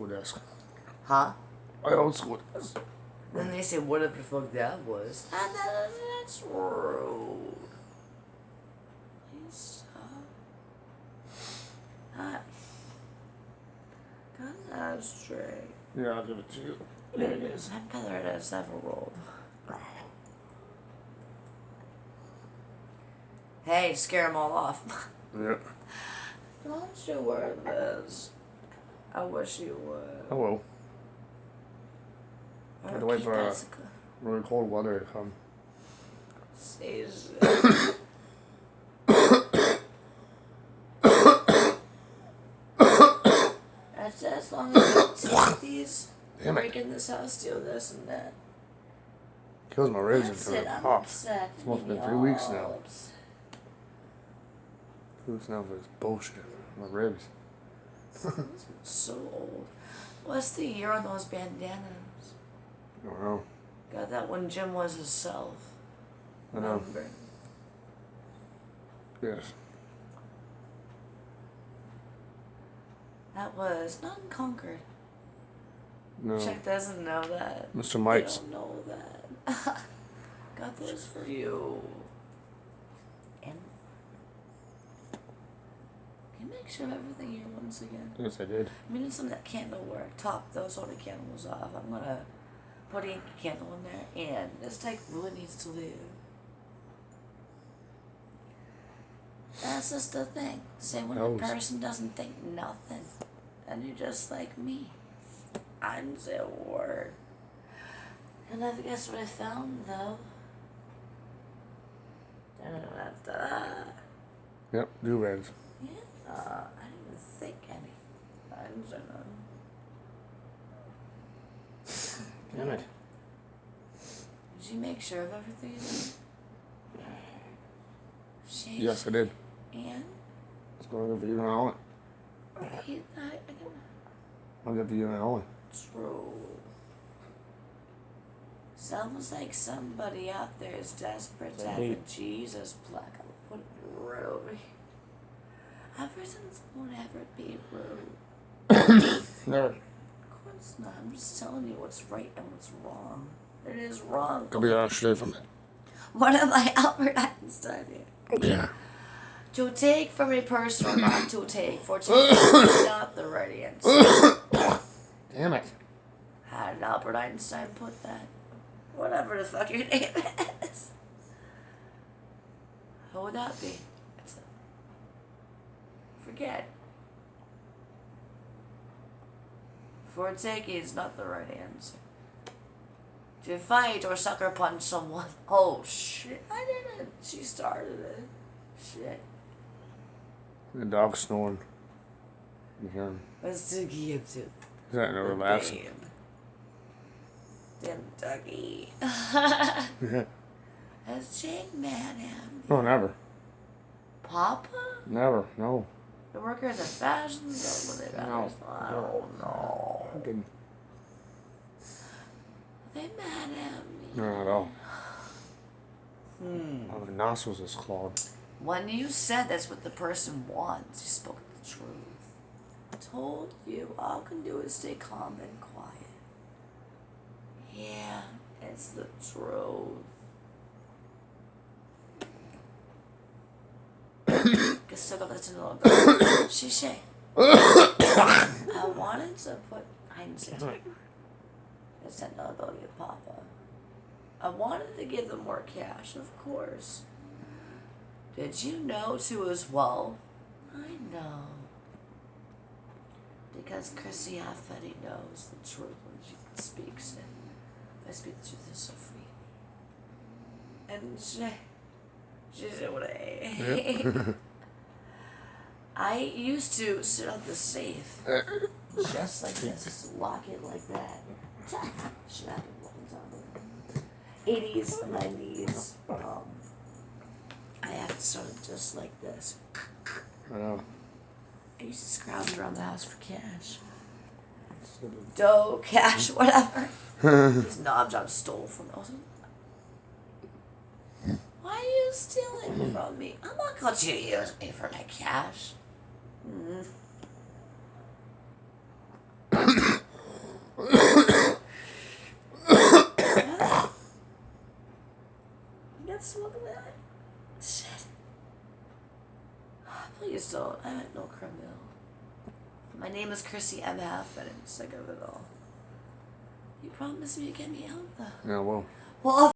school desk. Huh? My old school desk. Then they say, whatever the fuck that was. That's rude. Lisa. Hi. Got that straight. Yeah, I'll give it to you. There it is. I'm better at it ever rolled. Hey, scare them all off. Yeah. Don't you wear this? I wish you would. I will. Or Had to wait keep for us really cold weather to come. Season. That's as long as you take these, Damn it. break in this house, steal this and that. Kills my ribs That's until it, it I'm pops. upset. It's almost been Maybe 3 weeks all now. upset. 2 weeks now for this bullshit. My ribs. So old. What's the year on those bandanas? I don't know. Got that when Jim was himself. I know. Remember? Yes. That was not in Concord. No. Chuck doesn't know that. Mr. Mike's. They don't know that. Got those for you. And can you make sure of everything here once again? Yes, I did. I mean, some of that candle work. Top those other candles off. I'm gonna put a candle in there, and this type really needs to live. That's just the thing. Say when a person doesn't think nothing, and you're just like me. I didn't say a word. And I guess what I found though. Da-da-da-da. Yep, do-rags. Yeah, I didn't even think any. I didn't say nothing. Damn it. Did you make sure of everything? She, Yes, I did. And? It's going to give you an hour. I'll give you an hour. True. Sounds like somebody out there is desperate to have a Jesus plaque. I'll put it right over here. A person won't ever be rude. Never. Of course not. I'm just telling you what's right and what's wrong. It is wrong. I'll be honest straight from it. What am I, Albert Einstein here? Yeah. To take from a person or not to take, for taking is not the right answer. Damn it. How did Albert Einstein put that? Whatever the fuck your name is. Who would that be? Forget. For taking is not the right answer. To fight or sucker punch someone. Oh shit. I didn't. She started it. Shit. The dog's snoring. You hear him? What's Doogie up to? He's not in a relax. Damn doggy. Has Jake mad at me? No, never. Papa? Never. No. The workers at fashion zone when they got No. I don't know. I didn't. Are they mad at me? No, not at all. Oh, the nostrils is clogged. When you said that's what the person wants, you spoke the truth. I told you all I can do is stay calm and quiet. Yeah, it's the truth. Guess still got that in a little bit. Shay. I wanted to put it's that ability of Papa. I wanted to give them more cash, of course. Did you know too as well? I know. Because Chrissy Affetti knows the truth when she speaks it. I speak the truth is so free. And she said what I hate. Yep. I used to sit on the safe. Just like this. Just lock it like that. Snap it one time. 80s, 90s. I have to start it just like this. I know. I used to scrounge around the house for cash. Dough, cash, whatever. These knobs I stole from those. Why are you stealing from me? I'm not going to use me for my cash. can't smoke that. Shit. Please don't. I'm no criminal. My name is Chrissy MF, and I'm sick of it all. You promised me to get me out, though. Yeah, well. Well,